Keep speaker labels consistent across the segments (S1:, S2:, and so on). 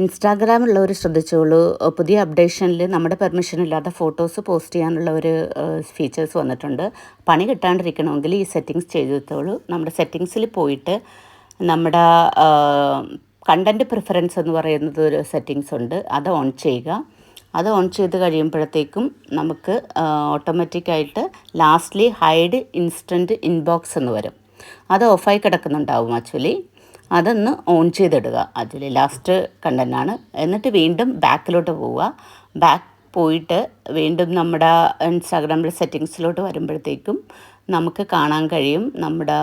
S1: ഇൻസ്റ്റാഗ്രാമുള്ളവർ ശ്രദ്ധിച്ചോളൂ. പുതിയ അപ്ഡേഷനിൽ നമ്മുടെ പെർമിഷൻ ഇല്ലാതെ ഫോട്ടോസ് പോസ്റ്റ് ചെയ്യാനുള്ള ഒരു ഫീച്ചേഴ്സ് വന്നിട്ടുണ്ട്. പണി കിട്ടാണ്ടിരിക്കണമെങ്കിൽ ഈ സെറ്റിങ്സ് ചെയ്തെടുത്തോളൂ. നമ്മുടെ സെറ്റിങ്സിൽ പോയിട്ട് നമ്മുടെ കണ്ടൻറ്റ് പ്രിഫറൻസ് എന്ന് പറയുന്നത് ഒരു സെറ്റിങ്സ് ഉണ്ട്. അത് ഓൺ ചെയ്യുക. അത് ഓൺ ചെയ്ത് കഴിയുമ്പോഴത്തേക്കും നമുക്ക് ഓട്ടോമാറ്റിക്കായിട്ട് ലാസ്റ്റ്ലി ഹൈഡ് ഇൻസ്റ്റൻറ്റ് ഇൻബോക്സ് എന്ന് വരും. അത് ഓഫായി കിടക്കുന്നുണ്ടാവും ആക്ച്വലി. അതൊന്ന് ഓൺ ചെയ്തിടുക. അതിൽ ലാസ്റ്റ് കണ്ടൻ്റാണ്. എന്നിട്ട് വീണ്ടും ബാക്കിലോട്ട് പോവുക. ബാക്ക് പോയിട്ട് വീണ്ടും നമ്മുടെ ഇൻസ്റ്റാഗ്രാമിലെ സെറ്റിങ്സിലോട്ട് വരുമ്പോഴത്തേക്കും നമുക്ക് കാണാൻ കഴിയും നമ്മുടെ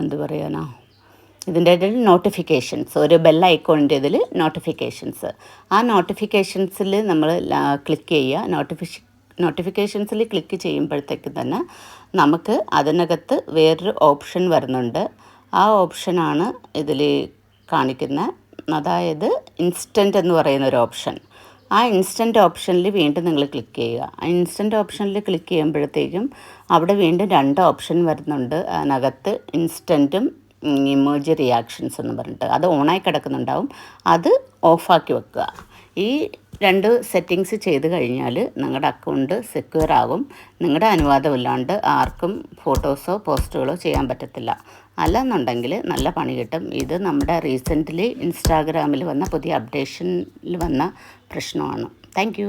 S1: എന്താ പറയുക, ഇതിൻ്റെ ഇടയിൽ നോട്ടിഫിക്കേഷൻസ്, ഒരു ബെൽ ഐക്കോണിൻ്റെ ഇതിൽ നോട്ടിഫിക്കേഷൻസ്. ആ നോട്ടിഫിക്കേഷൻസിൽ നമ്മൾ ക്ലിക്ക് ചെയ്യുക. നോട്ടിഫിക്കേഷൻസിൽ ക്ലിക്ക് ചെയ്യുമ്പോഴത്തേക്ക് തന്നെ നമുക്ക് അതിനകത്ത് വേറൊരു ഓപ്ഷൻ വരുന്നുണ്ട്. ആ ഓപ്ഷനാണ് ഇതിൽ കാണിക്കുന്നത്. അതായത് ഇൻസ്റ്റൻറ്റ് എന്ന് പറയുന്ന ഒരു ഓപ്ഷൻ. ആ ഇൻസ്റ്റൻറ്റ് ഓപ്ഷനിൽ വീണ്ടും നിങ്ങൾ ക്ലിക്ക് ചെയ്യുക. ആ ഇൻസ്റ്റൻറ്റ് ഓപ്ഷനിൽ ക്ലിക്ക് ചെയ്യുമ്പോഴത്തേക്കും അവിടെ വീണ്ടും 2 ഓപ്ഷൻ വരുന്നുണ്ട്. അതിനകത്ത് ഇൻസ്റ്റൻറ്റും ഇമോജി റിയാക്ഷൻസ് എന്ന് പറഞ്ഞിട്ട് അത് ഓണായി കിടക്കുന്നുണ്ടാവും. അത് ഓഫാക്കി വെക്കുക. ഈ 2 സെറ്റിങ്സ് ചെയ്ത് കഴിഞ്ഞാൽ നിങ്ങളുടെ അക്കൗണ്ട് സെക്യൂർ ആകും. നിങ്ങളുടെ അനുവാദമില്ലാണ്ട് ആർക്കും ഫോട്ടോസോ പോസ്റ്റുകളോ ചെയ്യാൻ പറ്റത്തില്ല. അല്ലെന്നുണ്ടെങ്കിൽ നല്ല പണി കിട്ടും. ഇത് നമ്മുടെ റീസെൻ്റ്ലി ഇൻസ്റ്റാഗ്രാമിൽ വന്ന പുതിയ അപ്ഡേഷനിൽ വന്ന പ്രശ്നമാണ്. താങ്ക്